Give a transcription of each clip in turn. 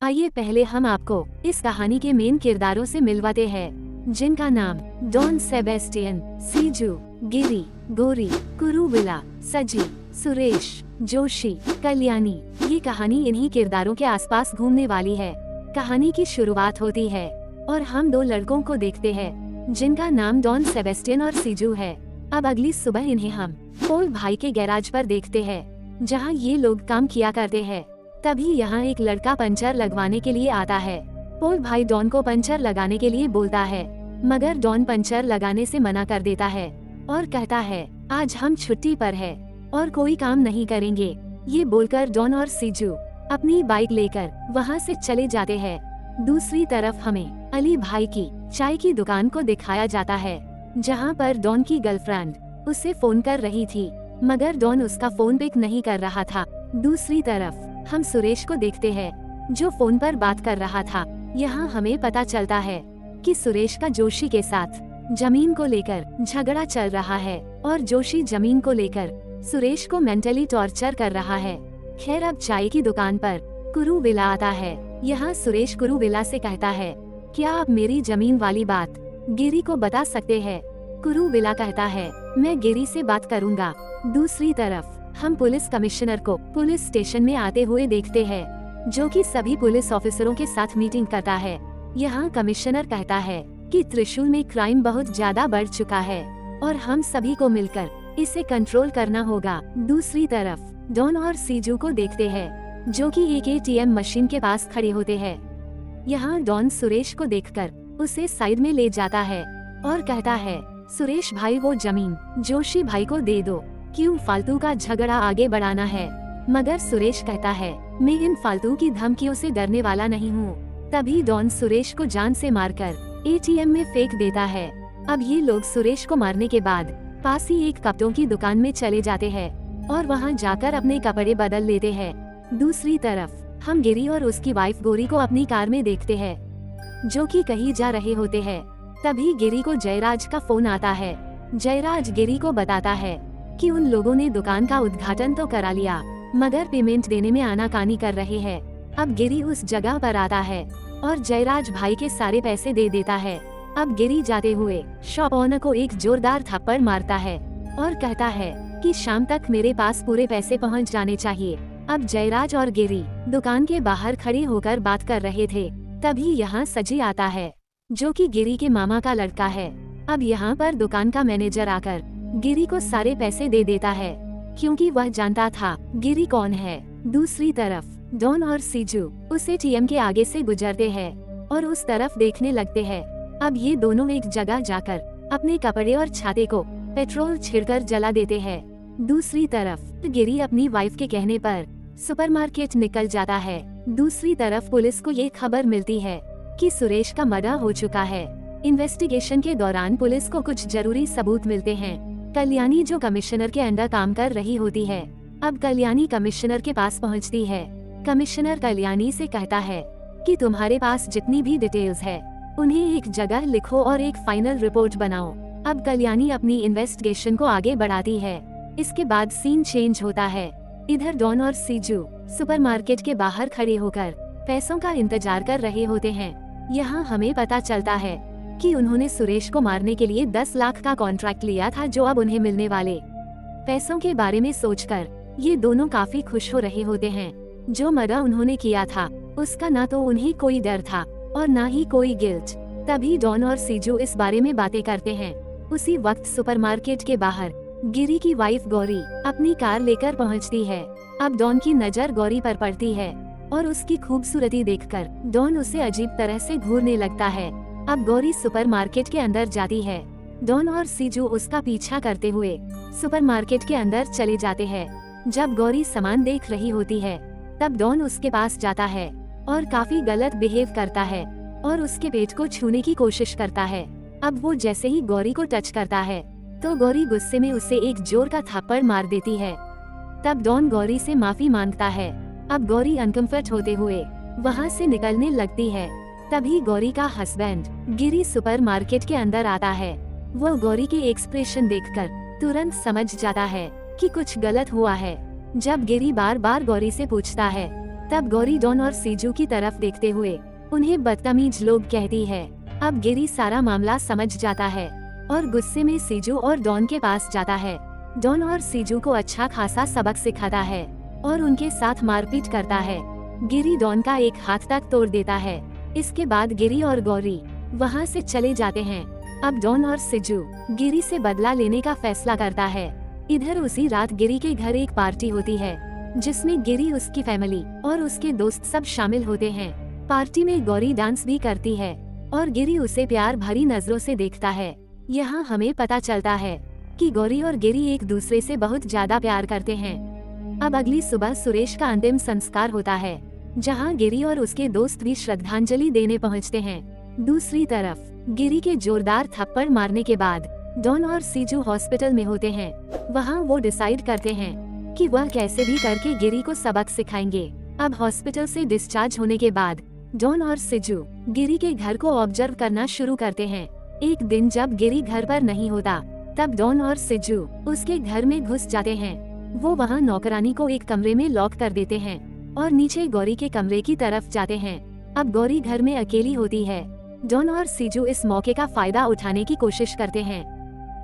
आइए पहले हम आपको इस कहानी के मेन किरदारों से मिलवाते हैं, जिनका नाम डॉन सेबेस्टियन, सीजू, गिरी, गोरी, कुरुविला, सजी, सुरेश, जोशी, कल्याणी। ये कहानी इन्हीं किरदारों के आसपास घूमने वाली है। कहानी की शुरुआत होती है और हम दो लड़कों को देखते हैं जिनका नाम डॉन सेबेस्टियन और सीजू है। अब अगली सुबह इन्हें हम पोल भाई के गैराज पर देखते हैं, जहां ये लोग काम किया करते हैं। तभी यहाँ एक लड़का पंचर लगवाने के लिए आता है। पोल भाई डॉन को पंचर लगाने के लिए बोलता है, मगर डॉन पंचर लगाने से मना कर देता है और कहता है, आज हम छुट्टी पर है और कोई काम नहीं करेंगे। ये बोलकर डॉन और सीजू अपनी बाइक लेकर वहाँ से चले जाते हैं। दूसरी तरफ हमें अली भाई की चाय की दुकान को दिखाया जाता है, जहाँ पर डॉन की गर्लफ्रेंड उसे फोन कर रही थी, मगर डॉन उसका फोन पिक नहीं कर रहा था। दूसरी तरफ हम सुरेश को देखते हैं, जो फोन पर बात कर रहा था। यहाँ हमें पता चलता है कि सुरेश का जोशी के साथ जमीन को लेकर झगड़ा चल रहा है और जोशी जमीन को लेकर सुरेश को मेंटली टॉर्चर कर रहा है। खैर, अब चाय की दुकान पर कुरुविला आता है। यहाँ सुरेश कुरुविला से कहता है, क्या आप मेरी जमीन वाली बात गिरी को बता सकते हैं? कुरुविला कहता है, मैं गिरी से बात करूँगा। दूसरी तरफ हम पुलिस कमिश्नर को पुलिस स्टेशन में आते हुए देखते हैं, जो कि सभी पुलिस ऑफिसरों के साथ मीटिंग करता है। यहाँ कमिश्नर कहता है कि त्रिशूल में क्राइम बहुत ज्यादा बढ़ चुका है और हम सभी को मिलकर इसे कंट्रोल करना होगा। दूसरी तरफ डॉन और सीजू को देखते हैं, जो कि एक एटीएम मशीन के पास खड़े होते हैं। यहाँ डॉन सुरेश को देखकर उसे साइड में ले जाता है और कहता है, सुरेश भाई, वो जमीन जोशी भाई को दे दो, क्यों फालतू का झगड़ा आगे बढ़ाना है? मगर सुरेश कहता है, मैं इन फालतू की धमकियों से डरने वाला नहीं हूँ। तभी डॉन सुरेश को जान से मारकर एटीएम में फेंक देता है। अब ये लोग सुरेश को मारने के बाद पास ही एक कपड़ों की दुकान में चले जाते हैं और वहाँ जाकर अपने कपड़े बदल लेते हैं। दूसरी तरफ हम गिरी और उसकी वाइफ गोरी को अपनी कार में देखते हैं, जो कि कहीं जा रहे होते हैं। तभी गिरी को जयराज का फोन आता है। जयराज गिरी को बताता है कि उन लोगों ने दुकान का उद्घाटन तो करा लिया, मगर पेमेंट देने में आनाकानी कर रहे हैं। अब गिरी उस जगह पर आता है और जयराज भाई के सारे पैसे दे देता है। अब गिरी जाते हुए शॉप ओनर को एक जोरदार थप्पड़ मारता है और कहता है कि शाम तक मेरे पास पूरे पैसे पहुंच जाने चाहिए। अब जयराज और गिरी दुकान के बाहर खड़े होकर बात कर रहे थे। तभी यहाँ सजी आता है, जो कि गिरी के मामा का लड़का है। अब यहाँ पर दुकान का मैनेजर आकर गिरी को सारे पैसे दे देता है, क्योंकि वह जानता था गिरी कौन है। दूसरी तरफ डॉन और सीजू उस एटीएम के आगे से गुजरते हैं और उस तरफ देखने लगते हैं। अब ये दोनों एक जगह जाकर अपने कपड़े और छाते को पेट्रोल छिड़कर जला देते हैं। दूसरी तरफ गिरी अपनी वाइफ के कहने पर सुपरमार्केट निकल जाता है। दूसरी तरफ पुलिस को ये खबर मिलती है कि सुरेश का मर्डर हो चुका है। इन्वेस्टिगेशन के दौरान पुलिस को कुछ जरूरी सबूत मिलते हैं। कल्याणी, जो कमिश्नर के अंडर काम कर रही होती है, अब कल्याणी कमिश्नर के पास पहुंचती है। कमिश्नर कल्याणी से कहता है कि तुम्हारे पास जितनी भी डिटेल्स है उन्हें एक जगह लिखो और एक फाइनल रिपोर्ट बनाओ। अब कल्याणी अपनी इन्वेस्टिगेशन को आगे बढ़ाती है। इसके बाद सीन चेंज होता है। इधर डॉन और सीजू सुपरमार्केट के बाहर खड़े होकर पैसों का इंतजार कर रहे होते हैं। यहाँ हमें पता चलता है कि उन्होंने सुरेश को मारने के लिए 10 लाख का कॉन्ट्रैक्ट लिया था, जो अब उन्हें मिलने वाले पैसों के बारे में सोचकर ये दोनों काफी खुश हो रहे होते हैं। जो मर्डर उन्होंने किया था उसका ना तो उन्हें कोई डर था और ना ही कोई गिल्ट। तभी डॉन और सीजू इस बारे में बातें करते हैं। उसी वक्त सुपरमार्केट के बाहर गिरी की वाइफ गौरी अपनी कार लेकर पहुंचती है। अब डॉन की नजर गौरी पर पड़ती है और उसकी खूबसूरती देखकर डॉन उसे अजीब तरह से घूरने लगता है। अब गौरी सुपरमार्केट के अंदर जाती है। डॉन और सीजू उसका पीछा करते हुए सुपरमार्केट के अंदर चले जाते हैं। जब गौरी सामान देख रही होती है, तब डॉन उसके पास जाता है और काफी गलत बिहेव करता है और उसके पेट को छूने की कोशिश करता है। अब वो जैसे ही गौरी को टच करता है, तो गौरी गुस्से में उसे एक जोर का थप्पड़ मार देती है। तब डॉन गौरी से माफी मांगता है। अब गौरी अनकंफर्ट होते हुए वहाँ से निकलने लगती है। तभी गौरी का हस्बैंड गिरी सुपरमार्केट के अंदर आता है। वो गौरी के एक्सप्रेशन देखकर तुरंत समझ जाता है कि कुछ गलत हुआ है। जब गिरी बार बार गौरी से पूछता है तब गौरी डॉन और सीजू की तरफ देखते हुए उन्हें बदतमीज लोग कहती है। अब गिरी सारा मामला समझ जाता है और गुस्से में सीजू और डॉन के पास जाता है। डॉन और सीजू को अच्छा खासा सबक सिखाता है और उनके साथ मारपीट करता है। गिरी डॉन का एक हाथ तक तोड़ देता है। इसके बाद गिरी और गौरी वहाँ से चले जाते हैं। अब डॉन और सीजू गिरी से बदला लेने का फैसला करता है। इधर उसी रात गिरी के घर एक पार्टी होती है जिसमें गिरी, उसकी फैमिली और उसके दोस्त सब शामिल होते हैं। पार्टी में गौरी डांस भी करती है और गिरी उसे प्यार भरी नजरों से देखता है। यहाँ हमें पता चलता है कि गौरी और गिरी एक दूसरे से बहुत ज्यादा प्यार करते हैं। अब अगली सुबह सुरेश का अंतिम संस्कार होता है जहाँ गिरी और उसके दोस्त भी श्रद्धांजलि देने पहुँचते हैं। दूसरी तरफ गिरी के जोरदार थप्पड़ मारने के बाद डॉन और सीजू हॉस्पिटल में होते हैं। वहाँ वो डिसाइड करते हैं कि वह कैसे भी करके गिरी को सबक सिखाएंगे। अब हॉस्पिटल से डिस्चार्ज होने के बाद डॉन और सीजू गिरी के घर को ऑब्जर्व करना शुरू करते हैं। एक दिन जब गिरी घर पर नहीं होता तब डॉन और सीजू उसके घर में घुस जाते हैं। वो वहाँ नौकरानी को एक कमरे में लॉक कर देते हैं और नीचे गौरी के कमरे की तरफ जाते हैं। अब गौरी घर में अकेली होती है। डॉन और सीजू इस मौके का फायदा उठाने की कोशिश करते हैं।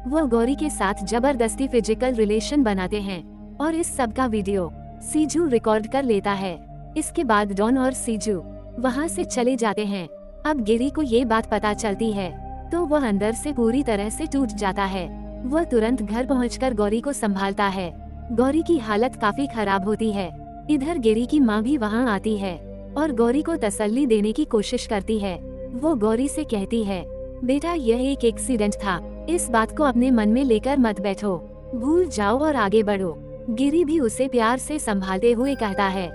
वो गौरी के साथ जबरदस्ती फिजिकल रिलेशन बनाते हैं और इस सब का वीडियो सीजू रिकॉर्ड कर लेता है। इसके बाद डॉन और सीजू वहाँ से चले जाते हैं। अब गिरी को ये बात पता चलती है तो वह अंदर से पूरी तरह से टूट जाता है। वह तुरंत घर पहुंचकर गौरी को संभालता है। गौरी की हालत काफी खराब होती है। इधर गिरी की माँ भी वहाँ आती है और गौरी को तसल्ली देने की कोशिश करती है। वो गौरी से कहती है, बेटा यह एक एक्सीडेंट था, इस बात को अपने मन में लेकर मत बैठो, भूल जाओ और आगे बढ़ो। गिरी भी उसे प्यार से संभालते हुए कहता है,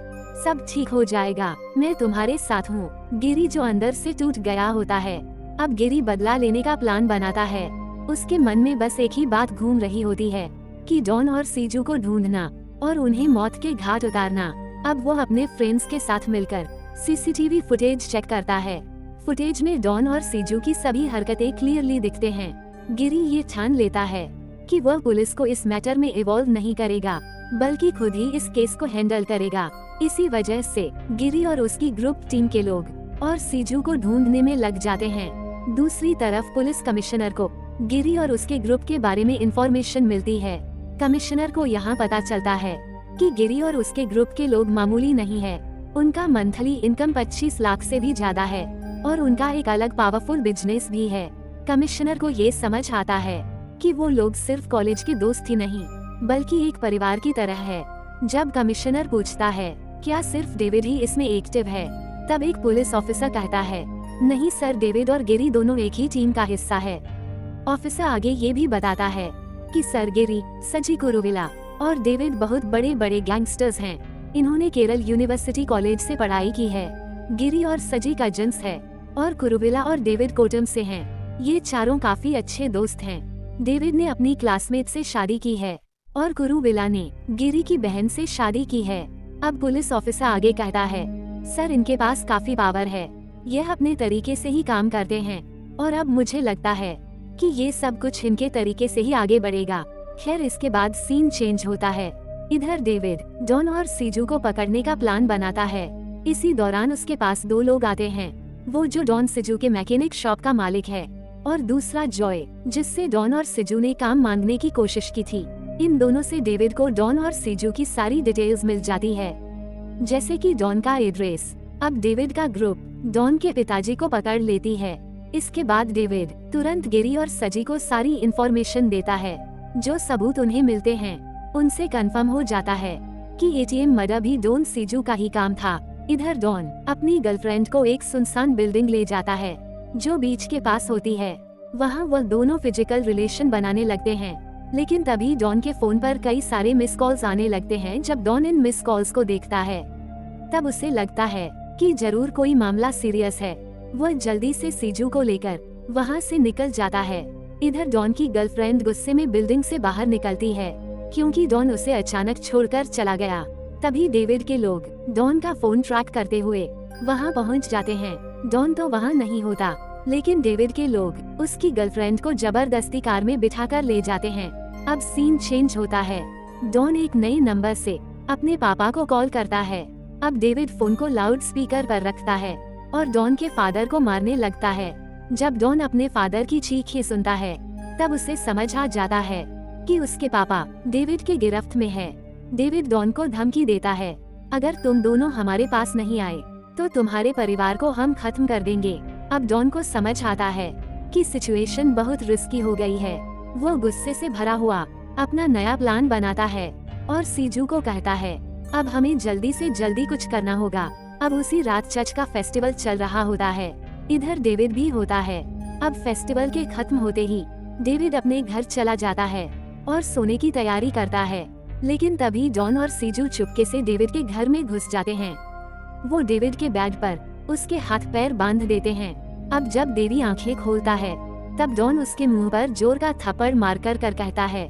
सब ठीक हो जाएगा, मैं तुम्हारे साथ हूँ। गिरी जो अंदर से टूट गया होता है। अब गिरी बदला लेने का प्लान बनाता है। उसके मन में बस एक ही बात घूम रही होती है कि डॉन और सीजू को ढूंढना और उन्हें मौत के घाट उतारना। अब वो अपने फ्रेंड्स के साथ मिलकर सीसीटीवी फुटेज चेक करता है। फुटेज में डॉन और सीजू की सभी हरकतें क्लियरली दिखते हैं। गिरी ये ठान लेता है कि वह पुलिस को इस मैटर में इन्वॉल्व नहीं करेगा, बल्कि खुद ही इस केस को हैंडल करेगा। इसी वजह से गिरी और उसकी ग्रुप टीम के लोग और सीजू को ढूंढने में लग जाते हैं। दूसरी तरफ पुलिस कमिश्नर को गिरी और उसके ग्रुप के बारे में इंफॉर्मेशन मिलती है। कमिश्नर को यहाँ पता चलता है कि गिरी और उसके ग्रुप के लोग मामूली नहीं है। उनका मंथली इनकम 25 लाख से भी ज्यादा है और उनका एक अलग पावरफुल बिजनेस भी है। कमिश्नर को ये समझ आता है कि वो लोग सिर्फ कॉलेज के दोस्त ही नहीं, बल्कि एक परिवार की तरह है। जब कमिश्नर पूछता है क्या सिर्फ डेविड ही इसमें एक्टिव है, तब एक पुलिस ऑफिसर कहता है, नहीं सर, डेविड और गिरी दोनों एक ही टीम का हिस्सा है। ऑफिसर आगे ये भी बताता है कि सर गिरी, सजी कुरुविला और डेविड बहुत बड़े बड़े गैंगस्टर्स हैं। इन्होंने केरल यूनिवर्सिटी कॉलेज से पढ़ाई की है। गिरी और सजी कजिन्स है और कुरुविला और डेविड कोटम से हैं। ये चारों काफी अच्छे दोस्त हैं। डेविड ने अपनी क्लासमेट से शादी की है और कुरुविला ने गिरी की बहन से शादी की है। अब पुलिस ऑफिसर आगे कहता है, सर इनके पास काफी पावर है, यह अपने तरीके से ही काम करते हैं और अब मुझे लगता है कि ये सब कुछ इनके तरीके से ही आगे बढ़ेगा। खैर इसके बाद सीन चेंज होता है। इधर डेविड डॉन और सीजू को पकड़ने का प्लान बनाता है। इसी दौरान उसके पास दो लोग आते हैं, वो जो डॉन सीजू के मैकेनिक शॉप का मालिक है और दूसरा जॉय, जिससे डॉन और सीजू ने काम मांगने की कोशिश की थी। इन दोनों से डेविड को डॉन और सीजू की सारी डिटेल्स मिल जाती है, जैसे कि डॉन का एड्रेस। अब डेविड का ग्रुप डॉन के पिताजी को पकड़ लेती है। इसके बाद डेविड तुरंत गिरी और सजी को सारी इंफॉर्मेशन देता है। जो सबूत उन्हें मिलते हैं उनसे कंफर्म हो जाता है कि एटीएम मर्डर भी डॉन सीजू का ही काम था। इधर डॉन अपनी गर्लफ्रेंड को एक सुनसान बिल्डिंग ले जाता है जो बीच के पास होती है। वहाँ वह दोनों फिजिकल रिलेशन बनाने लगते हैं, लेकिन तभी डॉन के फोन पर कई सारे मिस कॉल्स आने लगते हैं। जब डॉन इन मिस कॉल्स को देखता है तब उसे लगता है कि जरूर कोई मामला सीरियस है। वह जल्दी से सीजू को लेकर वहाँ से निकल जाता है। इधर डॉन की गर्लफ्रेंड गुस्से में बिल्डिंग से बाहर निकलती है क्योंकि डॉन उसे अचानक छोड़कर चला गया। तभी डेविड के लोग डॉन का फोन ट्रैक करते हुए वहाँ पहुँच जाते हैं। डॉन तो वहाँ नहीं होता, लेकिन डेविड के लोग उसकी गर्लफ्रेंड को जबरदस्ती कार में बिठाकर ले जाते हैं। अब सीन चेंज होता है। डॉन एक नए नंबर से अपने पापा को कॉल करता है। अब डेविड फोन को लाउड स्पीकर पर रखता है और डॉन के फादर को मारने लगता है। जब डॉन अपने फादर की चीखें सुनता है तब उसे समझ आ जाता है कि उसके पापा डेविड के गिरफ्त में है। डेविड डॉन को धमकी देता है, अगर तुम दोनों हमारे पास नहीं आए तो तुम्हारे परिवार को हम खत्म कर देंगे। अब डॉन को समझ आता है कि सिचुएशन बहुत रिस्की हो गई है। वो गुस्से से भरा हुआ अपना नया प्लान बनाता है और सीजू को कहता है, अब हमें जल्दी से जल्दी कुछ करना होगा। अब उसी रात चर्च का फेस्टिवल चल रहा होता है। इधर डेविड भी होता है। अब फेस्टिवल के खत्म होते ही डेविड अपने घर चला जाता है और सोने की तैयारी करता है। लेकिन तभी डॉन और सीजू चुपके से डेविड के घर में घुस जाते हैं। वो डेविड के बेड पर उसके हाथ पैर बांध देते हैं। अब जब डेवी आंखें खोलता है तब डॉन उसके मुंह पर जोर का थप्पड़ मारकर कहता है,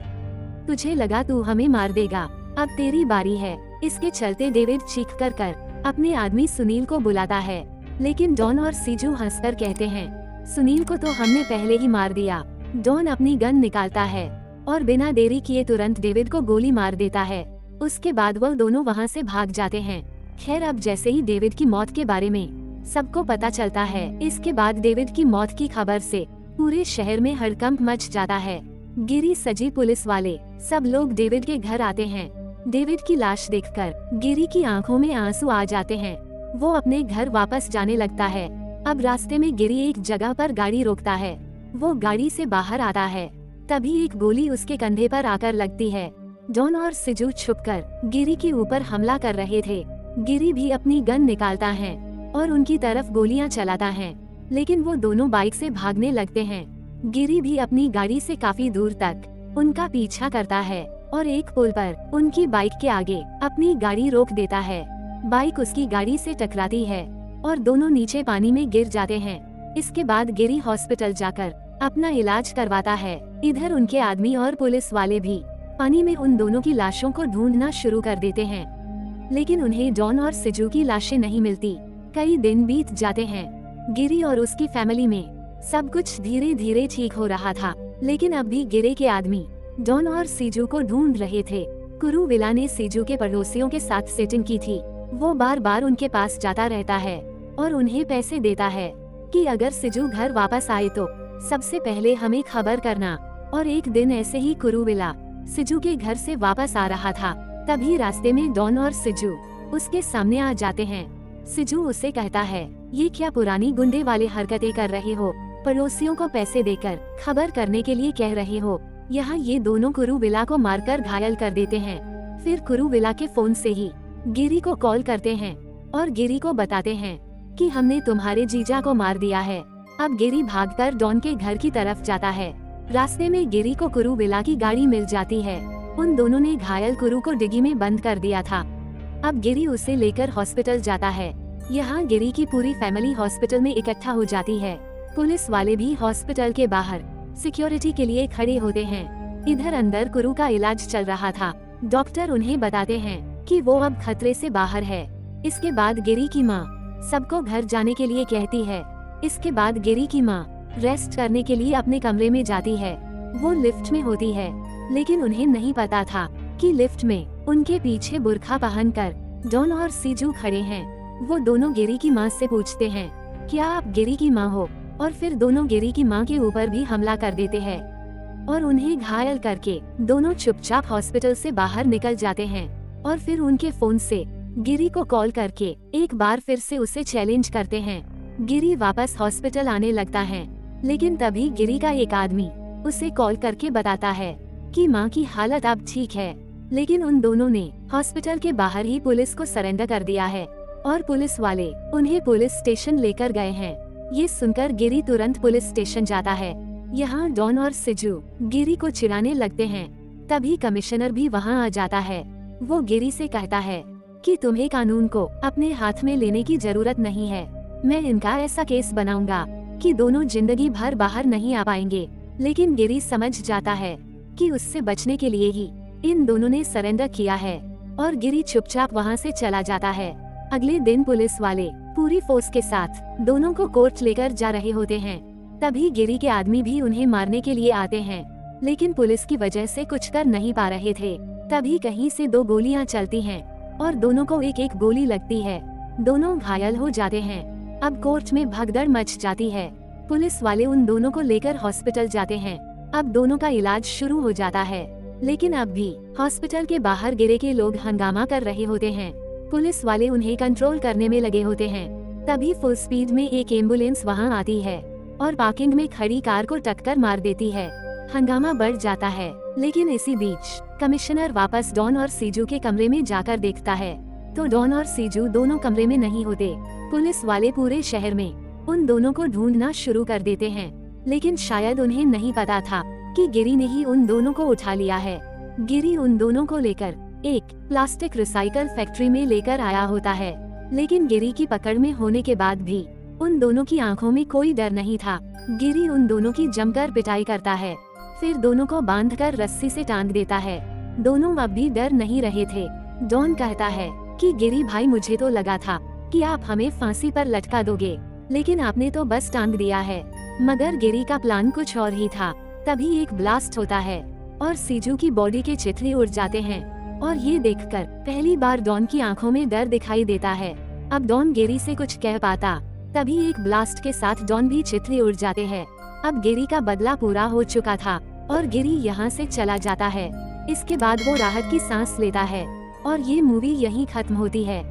तुझे लगा तू हमें मार देगा, अब तेरी बारी है। इसके चलते डेविड चीख कर अपने आदमी सुनील को बुलाता है। लेकिन डॉन और सीजू हंसकर कहते हैं, सुनील को तो हमने पहले ही मार दिया। डॉन अपनी गन निकालता है और बिना देरी किए तुरंत डेविड को गोली मार देता है। उसके बाद वो दोनों वहाँ से भाग जाते हैं। खैर, अब जैसे ही डेविड की मौत के बारे में सबको पता चलता है, इसके बाद डेविड की मौत की खबर से पूरे शहर में हड़कंप मच जाता है। गिरी, सजी, पुलिस वाले सब लोग डेविड के घर आते हैं। डेविड की लाश देखकर गिरी की आंखों में आंसू आ जाते हैं। वो अपने घर वापस जाने लगता है। अब रास्ते में गिरी एक जगह पर गाड़ी रोकता है। वो गाड़ी से बाहर आता है, तभी एक गोली उसके कंधे पर आकर लगती है। डॉन और सिजू छुपकर गिरी के ऊपर हमला कर रहे थे। गिरी भी अपनी गन निकालता है और उनकी तरफ गोलियां चलाता है, लेकिन वो दोनों बाइक से भागने लगते हैं। गिरी भी अपनी गाड़ी से काफी दूर तक उनका पीछा करता है और एक पुल पर उनकी बाइक के आगे अपनी गाड़ी रोक देता है। बाइक उसकी गाड़ी से टकराती है और दोनों नीचे पानी में गिर जाते हैं। इसके बाद गिरी हॉस्पिटल जाकर अपना इलाज करवाता है। इधर उनके आदमी और पुलिस वाले भी पानी में उन दोनों की लाशों को ढूंढना शुरू कर देते हैं, लेकिन उन्हें डॉन और सिजू की लाशें नहीं मिलती। कई दिन बीत जाते हैं। गिरी और उसकी फैमिली में सब कुछ धीरे धीरे ठीक हो रहा था, लेकिन अब भी गिरी के आदमी डॉन और सीजू को ढूंढ रहे थे। कुरुविला ने सीजू के पड़ोसियों के साथ सेटिंग की थी। वो बार बार उनके पास जाता रहता है और उन्हें पैसे देता है कि अगर सीजू घर वापस आए तो सबसे पहले हमें खबर करना। और एक दिन ऐसे ही कुरुविला सीजू के घर से वापस आ रहा था, तभी रास्ते में डॉन और सीजू उसके सामने आ जाते हैं। सीजू उसे कहता है, ये क्या पुरानी गुंडे वाली हरकतें कर रहे हो? पड़ोसियों को पैसे देकर खबर करने के लिए कह रहे हो। यहाँ ये दोनों कुरुविला को मारकर घायल कर देते हैं। फिर कुरुविला के फोन से ही गिरी को कॉल करते हैं और गिरी को बताते हैं कि हमने तुम्हारे जीजा को मार दिया है। अब गिरी भागकर डॉन के घर की तरफ जाता है। रास्ते में गिरी को कुरुविला की गाड़ी मिल जाती है। उन दोनों ने घायल कुरु को डिग्गी में बंद कर दिया था। अब गिरी उसे लेकर हॉस्पिटल जाता है। यहाँ गिरी की पूरी फैमिली हॉस्पिटल में इकट्ठा हो जाती है। पुलिस वाले भी हॉस्पिटल के बाहर सिक्योरिटी के लिए खड़े होते हैं। इधर अंदर कुरु का इलाज चल रहा था। डॉक्टर उन्हें बताते हैं कि वो अब खतरे से बाहर है। इसके बाद गिरी की माँ सबको घर जाने के लिए कहती है। इसके बाद गिरी की माँ रेस्ट करने के लिए अपने कमरे में जाती है। वो लिफ्ट में होती है, लेकिन उन्हें नहीं पता था कि लिफ्ट में उनके पीछे बुर्खा पहनकर डॉन और सीजू खड़े हैं। वो दोनों गिरी की माँ से पूछते हैं, क्या आप गिरी की माँ हो? और फिर दोनों गिरी की माँ के ऊपर भी हमला कर देते हैं और उन्हें घायल करके दोनों चुपचाप हॉस्पिटल से बाहर निकल जाते हैं। और फिर उनके फोन से गिरी को कॉल करके एक बार फिर से उसे चैलेंज करते हैं। गिरी वापस हॉस्पिटल आने लगता है, लेकिन तभी गिरी का एक आदमी उसे कॉल करके बताता है कि माँ की हालत अब ठीक है। लेकिन उन दोनों ने हॉस्पिटल के बाहर ही पुलिस को सरेंडर कर दिया है और पुलिस वाले उन्हें पुलिस स्टेशन लेकर गए हैं। ये सुनकर गिरी तुरंत पुलिस स्टेशन जाता है। यहाँ डॉन और सिजू गिरी को चिढ़ाने लगते हैं। तभी कमिश्नर भी वहाँ आ जाता है। वो गिरी से कहता है कि तुम्हें कानून को अपने हाथ में लेने की जरूरत नहीं है। मैं इनका ऐसा केस बनाऊंगा कि दोनों जिंदगी भर बाहर नहीं आ पाएंगे। लेकिन गिरी समझ जाता है कि उससे बचने के लिए ही इन दोनों ने सरेंडर किया है और गिरी चुपचाप वहाँ से चला जाता है। अगले दिन पुलिस वाले पूरी फोर्स के साथ दोनों को कोर्ट लेकर जा रहे होते हैं। तभी गिरी के आदमी भी उन्हें मारने के लिए आते हैं, लेकिन पुलिस की वजह से कुछ कर नहीं पा रहे थे। तभी कहीं से दो गोलियां चलती हैं और दोनों को एक एक गोली लगती है। दोनों घायल हो जाते हैं। अब कोर्ट में भगदड़ मच जाती है। पुलिस वाले उन दोनों को लेकर हॉस्पिटल जाते हैं। अब दोनों का इलाज शुरू हो जाता है, लेकिन अब भी हॉस्पिटल के बाहर गिरे के लोग हंगामा कर रहे होते हैं। पुलिस वाले उन्हें कंट्रोल करने में लगे होते हैं। तभी फुल स्पीड में एक एम्बुलेंस वहां आती है और पार्किंग में खड़ी कार को टक्कर मार देती है। हंगामा बढ़ जाता है, लेकिन इसी बीच कमिश्नर वापस डॉन और सीजू के कमरे में जाकर देखता है तो डॉन और सीजू दोनों कमरे में नहीं होते। पुलिस वाले पूरे शहर में उन दोनों को ढूंढना शुरू कर देते हैं, लेकिन शायद उन्हें नहीं पता था कि गिरी ने ही उन दोनों को उठा लिया है। गिरी उन दोनों को लेकर एक प्लास्टिक रिसाइकल फैक्ट्री में लेकर आया होता है, लेकिन गिरी की पकड़ में होने के बाद भी उन दोनों की आंखों में कोई डर नहीं था। गिरी उन दोनों की जमकर पिटाई करता है, फिर दोनों को बांधकर रस्सी से टांग देता है। दोनों अब भी डर नहीं रहे थे। डॉन कहता है कि गिरी भाई, मुझे तो लगा था कि आप हमें फांसी पर लटका दोगे, लेकिन आपने तो बस टांग दिया है। मगर गिरी का प्लान कुछ और ही था। तभी एक ब्लास्ट होता है और सीजू की बॉडी के चिथड़े उड़ जाते हैं, और ये देखकर पहली बार डॉन की आंखों में डर दिखाई देता है। अब डॉन गिरी से कुछ कह पाता, तभी एक ब्लास्ट के साथ डॉन भी चिथड़े उड़ जाते हैं। अब गिरी का बदला पूरा हो चुका था और गिरी यहाँ से चला जाता है। इसके बाद वो राहत की सांस लेता है और ये मूवी यहीं खत्म होती है।